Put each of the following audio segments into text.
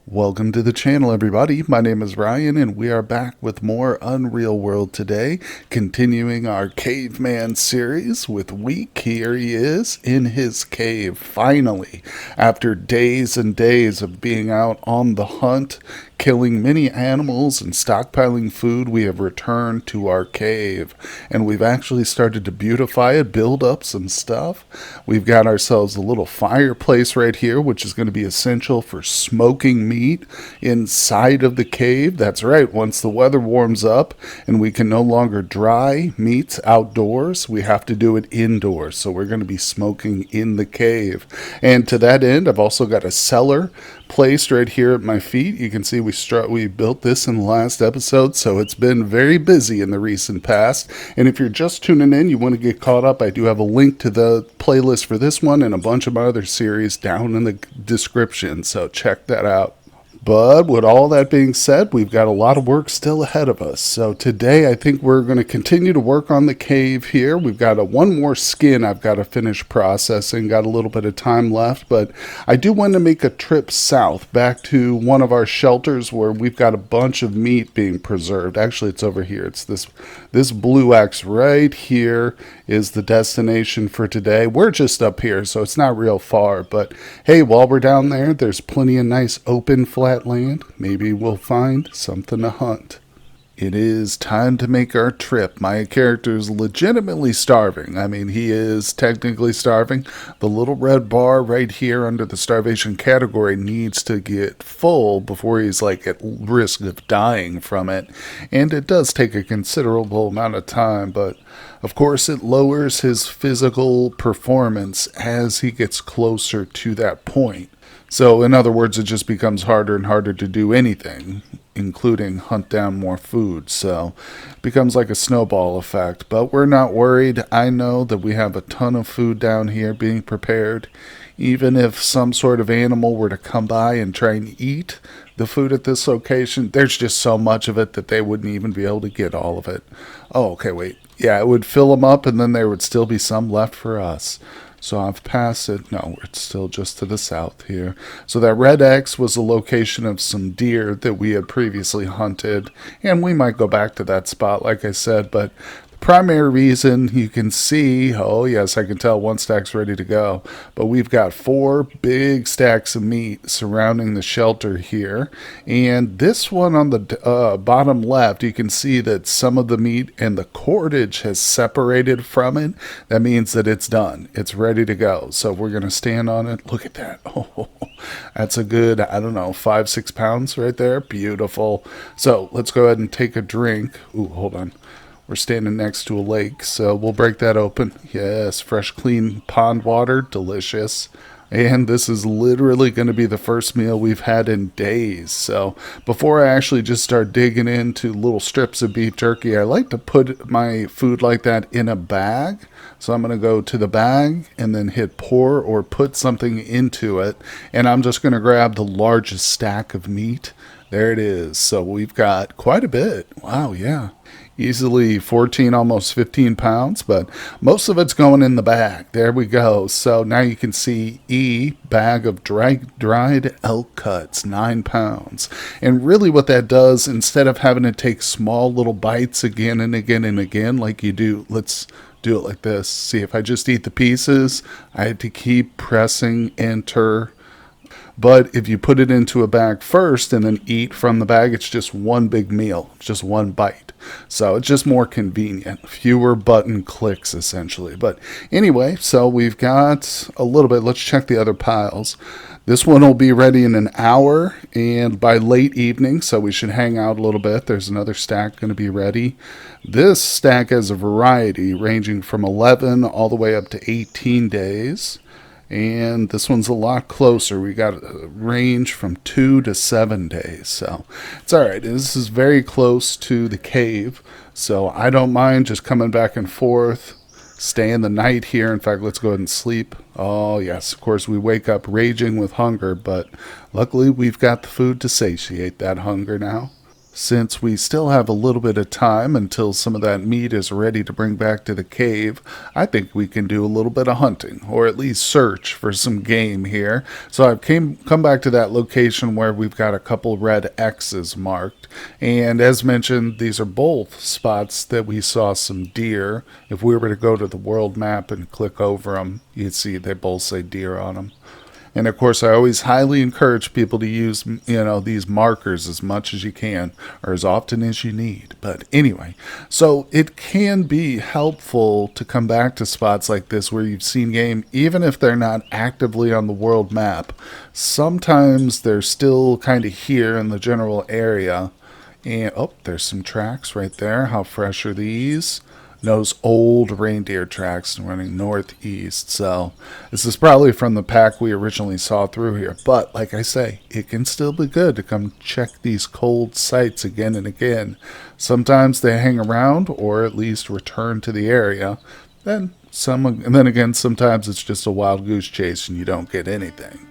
Welcome to the channel, everybody. My name is Ryan, and we are back with more Unreal World today, continuing our Caveman series with Week. Here he is in his cave, finally. After days and days of being out on the hunt, killing many animals and stockpiling food, we have returned to our cave. And we've actually started to beautify it, build up some stuff. We've got ourselves a little fireplace right here, which is going to be essential for smoking meat inside of the cave. That's right, once the weather warms up and we can no longer dry meats outdoors, we have to do it indoors. So we're going to be smoking in the cave. And to that end, I've also got a cellar placed right here at my feet. You can see we built this in the last episode, so it's been very busy in the recent past. And if you're just tuning in, you want to get caught up, I do have a link to the playlist for this one and a bunch of my other series down in the description, so check that out. But with all that being said, we've got a lot of work still ahead of us. So today I think we're going to continue to work on the cave here. We've got one more skin I've got to finish processing. Got a little bit of time left, but I do want to make a trip south back to one of our shelters where we've got a bunch of meat being preserved. Actually, it's over here. It's this blue X right here is the destination for today. We're just up here, so it's not real far. But hey, while we're down there, there's plenty of nice open flat land. Maybe we'll find something to hunt. It is time to make our trip. My character's legitimately starving. I mean, he is technically starving. The little red bar right here under the starvation category needs to get full before he's like at risk of dying from it. And it does take a considerable amount of time, but of course it lowers his physical performance as he gets closer to that point. So, in other words, it just becomes harder and harder to do anything, including hunt down more food. So, it becomes like a snowball effect. But we're not worried. I know that we have a ton of food down here being prepared. Even if some sort of animal were to come by and try and eat the food at this location, there's just so much of it that they wouldn't even be able to get all of it. Oh, okay, wait. Yeah, it would fill them up, and then there would still be some left for us. So I've passed it. No, it's still just to the south here. So that red X was the location of some deer that we had previously hunted. And we might go back to that spot, like I said. But the primary reason you can see, oh yes, I can tell one stack's ready to go. But we've got 4 big stacks of meat surrounding the shelter here. And this one on the bottom left, you can see that some of the meat and the cordage has separated from it. That means that it's done. It's ready to go. So we're going to stand on it. Look at that. Oh, that's a good, I don't know, 5-6 pounds right there. Beautiful. So let's go ahead and take a drink. Ooh, hold on. We're standing next to a lake, so we'll break that open. Yes, fresh, clean pond water. Delicious. And this is literally going to be the first meal we've had in days. So before I actually just start digging into little strips of beef jerky, I like to put my food like that in a bag. So I'm going to go to the bag and then hit pour or put something into it. And I'm just going to grab the largest stack of meat. There it is. So we've got quite a bit. Wow, yeah. Easily 14, almost 15 pounds, but most of it's going in the bag. There we go. So now you can see E, bag of dried elk cuts, 9 pounds. And really what that does, instead of having to take small little bites again and again and again like you do, let's do it like this. See, if I just eat the pieces, I had to keep pressing enter. But if you put it into a bag first and then eat from the bag, it's just one big meal, just one bite. So it's just more convenient, fewer button clicks essentially. But anyway, so we've got a little bit. Let's check the other piles. This one will be ready in an hour and by late evening, so we should hang out a little bit. There's another stack going to be ready. This stack has a variety ranging from 11 all the way up to 18 days. And this one's a lot closer. We got a range from 2 to 7 days. So it's all right. This is very close to the cave. So I don't mind just coming back and forth, staying the night here. In fact, let's go ahead and sleep. Oh, yes. Of course, we wake up raging with hunger. But luckily, we've got the food to satiate that hunger now. Since we still have a little bit of time until some of that meat is ready to bring back to the cave, I think we can do a little bit of hunting, or at least search for some game here. So I've come back to that location where we've got a couple red X's marked. And as mentioned, these are both spots that we saw some deer. If we were to go to the world map and click over them, you'd see they both say deer on them. And of course, I always highly encourage people to use, these markers as much as you can or as often as you need. But anyway, so it can be helpful to come back to spots like this where you've seen game, even if they're not actively on the world map. Sometimes they're still kind of here in the general area. And, oh, there's some tracks right there. How fresh are these? Those old reindeer tracks running northeast. So this is probably from the pack we originally saw through here. But like I say, it can still be good to come check these cold sites again and again. Sometimes they hang around or at least return to the area. And then again, sometimes it's just a wild goose chase and you don't get anything.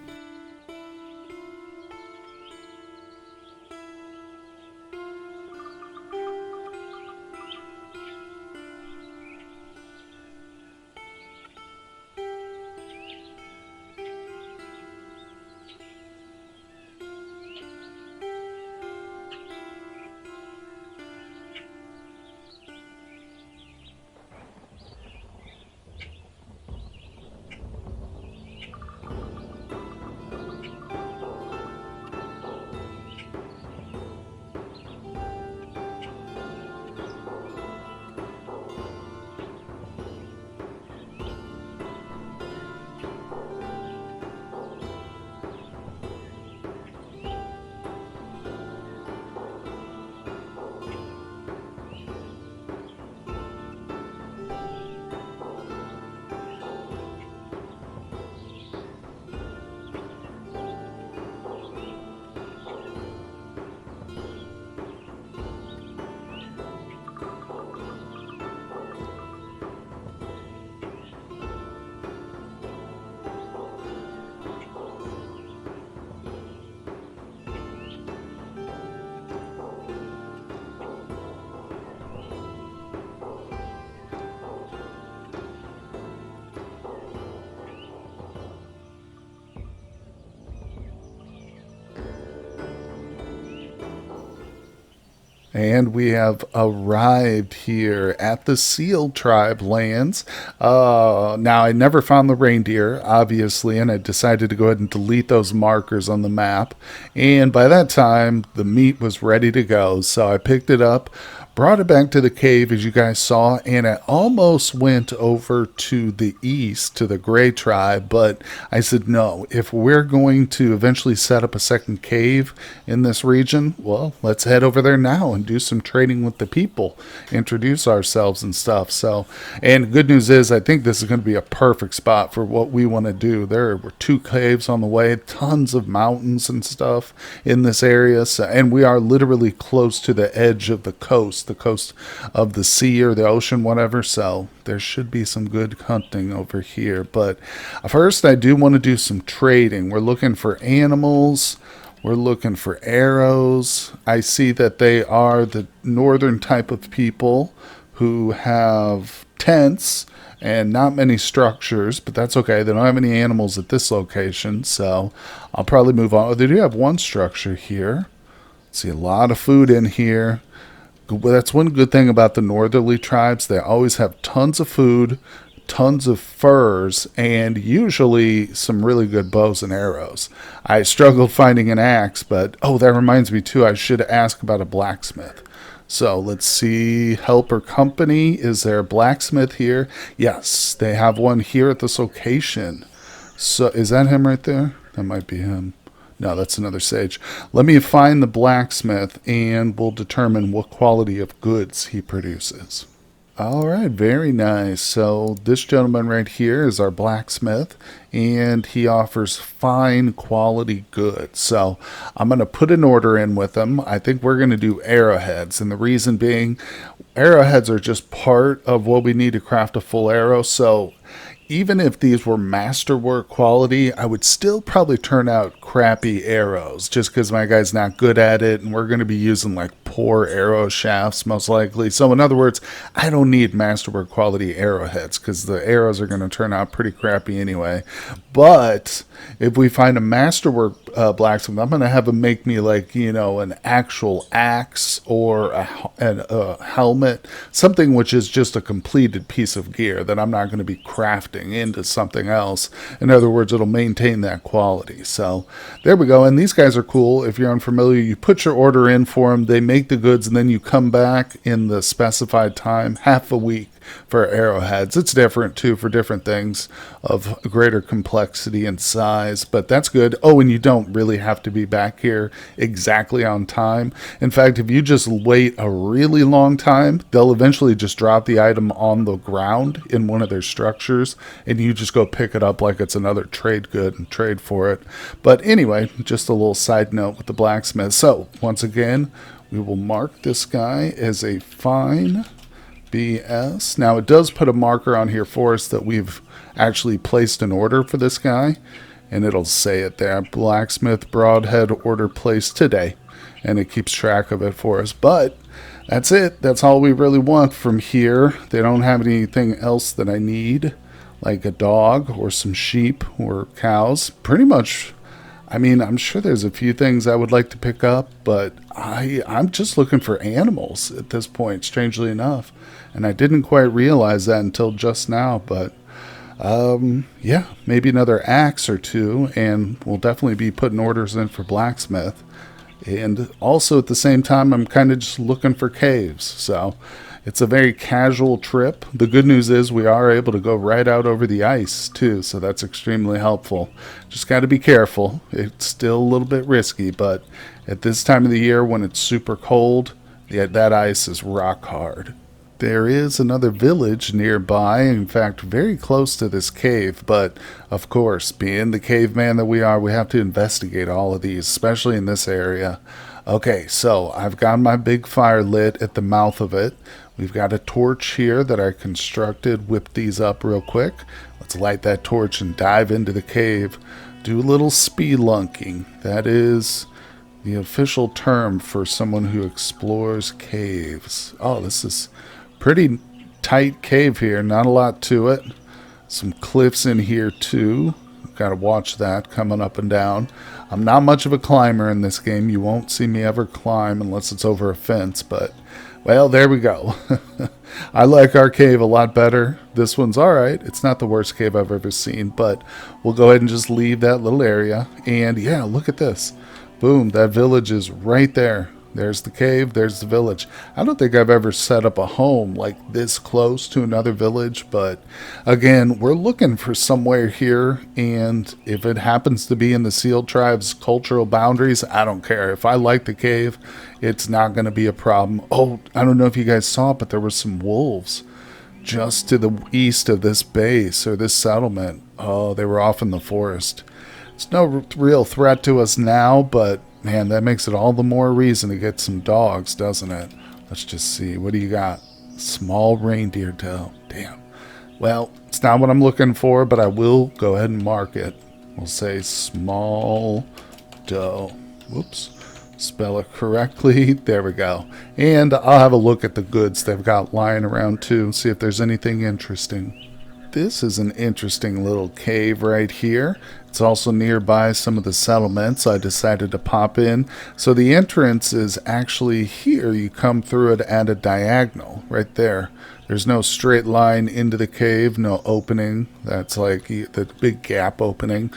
And we have arrived here at the Seal Tribe lands. Now, I never found the reindeer, obviously, and I decided to go ahead and delete those markers on the map. And by that time, the meat was ready to go. So I picked it up, brought it back to the cave, as you guys saw, and I almost went over to the east, to the Gray Tribe, but I said, no, if we're going to eventually set up a second cave in this region, well, let's head over there now and do some trading with the people, introduce ourselves and stuff. So, and good news is, I think this is going to be a perfect spot for what we want to do. There were 2 caves on the way, tons of mountains and stuff in this area, so, and we are literally close to the edge of the coast of the sea or the ocean, whatever. So there should be some good hunting over here. But first, I do want to do some trading. We're looking for animals. We're looking for arrows. I see that they are the northern type of people who have tents and not many structures, but that's okay. They don't have any animals at this location, so I'll probably move on. Oh, they do have one structure here. See a lot of food in here. That's one good thing about the northerly tribes. They always have tons of food, tons of furs, and usually some really good bows and arrows. I struggled finding an axe, but oh, that reminds me too, I should ask about a blacksmith. So let's see, Helper Company, is there a blacksmith here? Yes, they have one here at this location. So is that him right there? That might be him. No, that's another sage. Let me find the blacksmith and we'll determine what quality of goods he produces. All right, very nice. So this gentleman right here is our blacksmith, and he offers fine quality goods. So I'm going to put an order in with him. I think we're going to do arrowheads, and the reason being, arrowheads are just part of what we need to craft a full arrow. So even if these were masterwork quality, I would still probably turn out crappy arrows just because my guy's not good at it, and we're going to be using like poor arrow shafts, most likely. So in other words, I don't need masterwork quality arrowheads because the arrows are going to turn out pretty crappy anyway. But if we find a masterwork blacksmith, I'm going to have him make me like, an actual axe or a helmet, something which is just a completed piece of gear that I'm not going to be crafting into something else. In other words, it'll maintain that quality. So there we go. And these guys are cool. If you're unfamiliar, you put your order in for them, they make the goods, and then you come back in the specified time, half a week for arrowheads. It's different too for different things of greater complexity and size, but that's good. Oh, and you don't really have to be back here exactly on time. In fact, if you just wait a really long time, they'll eventually just drop the item on the ground in one of their structures, and you just go pick it up like it's another trade good and trade for it. But anyway, just a little side note with the blacksmith. So once again, we will mark this guy as a fine BS. Now it does put a marker on here for us that we've actually placed an order for this guy, and it'll say it there, blacksmith broadhead order placed today, and it keeps track of it for us. But that's it. That's all we really want from here. They don't have anything else that I need, like a dog or some sheep or cows. Pretty much, I mean, I'm sure there's a few things I would like to pick up, but I'm just looking for animals at this point, strangely enough. And I didn't quite realize that until just now, but yeah, maybe another axe or two, and we'll definitely be putting orders in for blacksmith. And also at the same time, I'm kind of just looking for caves, so it's a very casual trip. The good news is we are able to go right out over the ice too, so that's extremely helpful. Just got to be careful. It's still a little bit risky, but at this time of the year when it's super cold, that ice is rock hard. There is another village nearby, in fact, very close to this cave, but of course, being the caveman that we are, we have to investigate all of these, especially in this area. Okay, so I've got my big fire lit at the mouth of it. We've got a torch here that I constructed. Whip these up real quick. Let's light that torch and dive into the cave. Do a little spelunking. That is the official term for someone who explores caves. Oh, this is pretty tight cave here, not a lot to it. Some cliffs in here too. Gotta watch that coming up and down. I'm not much of a climber in this game. You won't see me ever climb unless it's over a fence, but well, there we go. I like our cave a lot better. This one's alright. It's not the worst cave I've ever seen, but we'll go ahead and just leave that little area. And yeah, look at this. Boom, that village is right there. There's the cave, there's the village. I don't think I've ever set up a home like this close to another village, but again, we're looking for somewhere here, and if it happens to be in the Seal Tribe's cultural boundaries, I don't care. If I like the cave, it's not going to be a problem. Oh, I don't know if you guys saw it, but there were some wolves just to the east of this base or this settlement. Oh, they were off in the forest. It's no real threat to us now, but man, that makes it all the more reason to get some dogs, doesn't it? Let's just see. What do you got? Small reindeer doe. Damn. Well, it's not what I'm looking for, but I will go ahead and mark it. We'll say small doe. Whoops. Spell it correctly. There we go. And I'll have a look at the goods they've got lying around too, see if there's anything interesting. This is an interesting little cave right here. It's also nearby some of the settlements. I decided to pop in. So the entrance is actually here. You come through it at a diagonal right there. There's no straight line into the cave, no opening. That's like the big gap opening.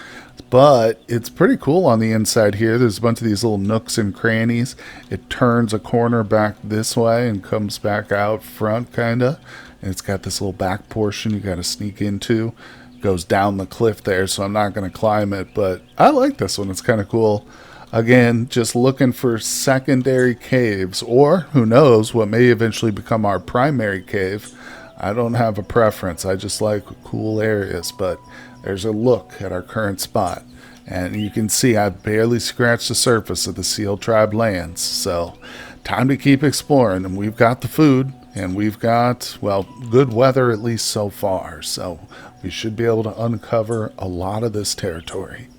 But it's pretty cool on the inside here. There's a bunch of these little nooks and crannies. It turns a corner back this way and comes back out front, kind of. And it's got this little back portion you got to sneak into. It goes down the cliff there, so I'm not going to climb it. But I like this one. It's kind of cool. Again, just looking for secondary caves, or who knows, what may eventually become our primary cave. I don't have a preference. I just like cool areas, but there's a look at our current spot. And you can see I've barely scratched the surface of the Seal Tribe lands. So time to keep exploring. And we've got the food, and we've got, well, good weather at least so far. So we should be able to uncover a lot of this territory.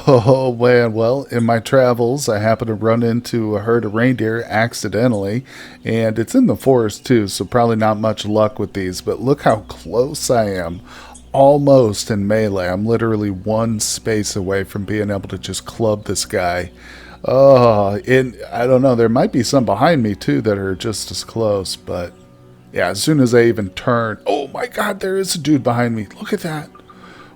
Oh man, well, in my travels, I happened to run into a herd of reindeer accidentally, and it's in the forest too, so probably not much luck with these, but look how close I am. Almost in melee. I'm literally one space away from being able to just club this guy. Oh, and I don't know, there might be some behind me too that are just as close, but yeah, as soon as I even turn, oh my god, there is a dude behind me. Look at that.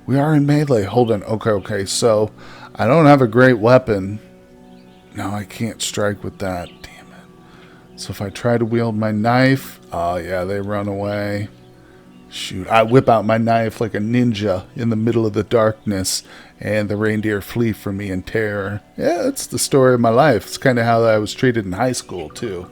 We are in melee. Hold on. Okay. So, I don't have a great weapon. No, I can't strike with that. Damn it. So if I try to wield my knife, oh yeah, they run away. Shoot, I whip out my knife like a ninja in the middle of the darkness, and the reindeer flee from me in terror. Yeah, that's the story of my life. It's kind of how I was treated in high school, too.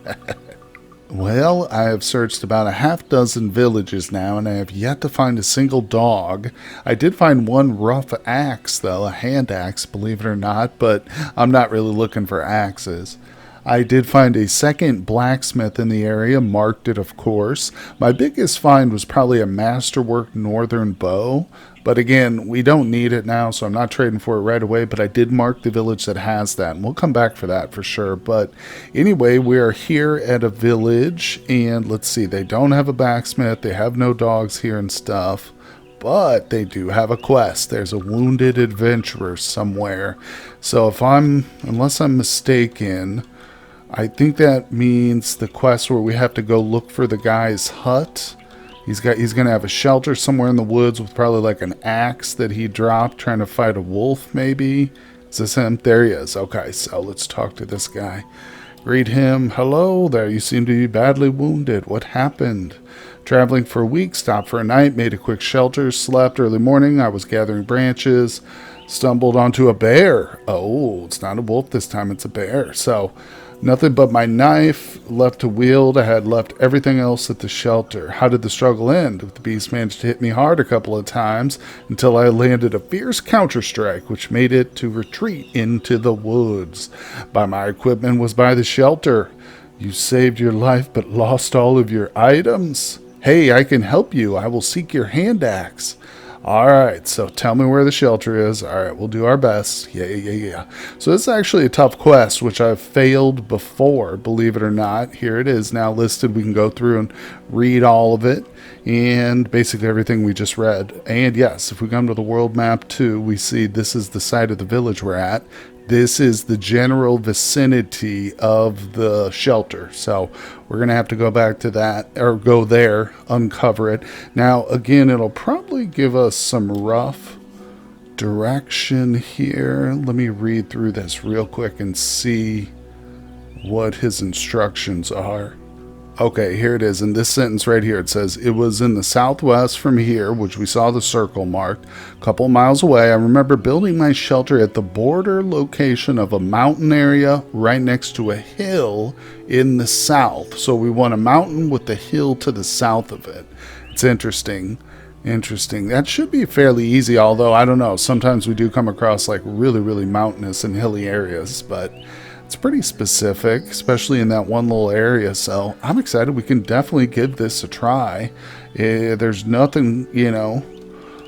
Well, I have searched about a half dozen villages now, and I have yet to find a single dog. I did find one rough axe, though, a hand axe, believe it or not, but I'm not really looking for axes. I did find a second blacksmith in the area, marked it, of course. My biggest find was probably a masterwork northern bow. But again, we don't need it now, so I'm not trading for it right away. But I did mark the village that has that, and we'll come back for that for sure. But anyway, we are here at a village, and let's see, they don't have a blacksmith, they have no dogs here and stuff. But they do have a quest. There's a wounded adventurer somewhere. So unless I'm mistaken, I think that means the quest where we have to go look for the guy's hut. He's gonna have a shelter somewhere in the woods with probably like an axe that he dropped trying to fight a wolf, maybe. Is this him? There he is. Okay, so let's talk to this guy. Greet him. Hello there. You seem to be badly wounded. What happened? Traveling for a week, stopped for a night, made a quick shelter, slept early morning. I was gathering branches, stumbled onto a bear. Oh, it's not a wolf this time. It's a bear. So nothing but my knife left to wield. I had left everything else at the shelter. How did the struggle end? The beast managed to hit me hard a couple of times until I landed a fierce counter-strike, which made it to retreat into the woods. By my equipment was by the shelter. You saved your life but lost all of your items? Hey, I can help you. I will seek your hand axe. Alright, so tell me where the shelter is. Alright, we'll do our best. Yeah. So this is actually a tough quest, which I've failed before, believe it or not. Here it is now listed. We can go through and read all of it, and basically everything we just read. And yes, if we come to the world map too, we see this is the site of the village we're at. This is the general vicinity of the shelter. So we're going to have to go back to that, or go there, uncover it. Now, again, it'll probably give us some rough direction here. Let me read through this real quick and see what his instructions are. Okay, here it is. In this sentence right here, it says, it was in the southwest from here, which we saw the circle marked, a couple miles away. I remember building my shelter at the border location of a mountain area right next to a hill in the south. So we want a mountain with the hill to the south of it. It's interesting. That should be fairly easy, although I don't know. Sometimes we do come across like really mountainous and hilly areas, but it's pretty specific, especially in that one little area, so I'm excited. We can definitely give this a try. There's nothing,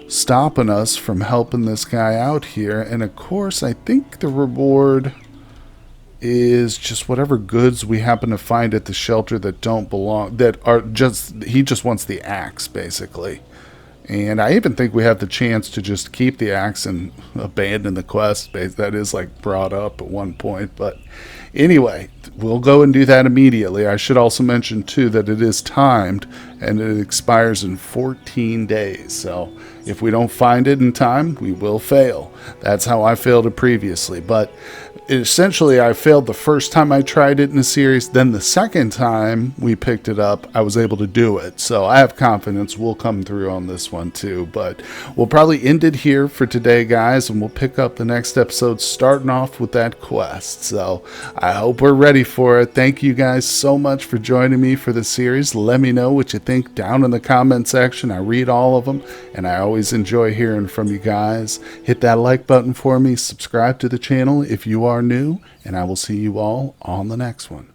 stopping us from helping this guy out here. And of course, I think the reward is just whatever goods we happen to find at the shelter that don't belong, he just wants the axe, basically. And I even think we have the chance to just keep the axe and abandon the quest. That is like brought up at one point. But anyway, we'll go and do that immediately. I should also mention too that it is timed and it expires in 14 days. So if we don't find it in time, we will fail. That's how I failed it previously. But essentially, I failed the first time I tried it in the series. Then the second time we picked it up, I was able to do it. So I have confidence we'll come through on this one too. But we'll probably end it here for today, guys, and we'll pick up the next episode starting off with that quest. So I hope we're ready for it. Thank you guys so much for joining me for the series. Let me know what you think down in the comment section. I read all of them, and I always enjoy hearing from you guys. Hit that like button for me. Subscribe to the channel if you are new, and I will see you all on the next one.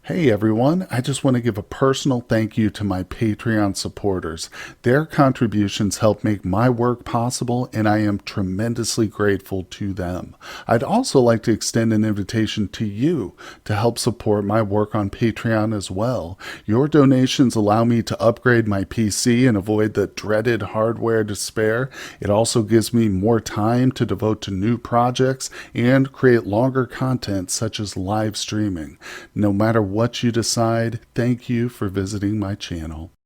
Hey everyone, I just want to give a personal thank you to my Patreon supporters. Their contributions help make my work possible, and I am tremendously grateful to them. I'd also like to extend an invitation to you to help support my work on Patreon as well. Your donations allow me to upgrade my PC and avoid the dreaded hardware despair. It also gives me more time to devote to new projects and create longer content such as live streaming. No matter what you decide, thank you for visiting my channel.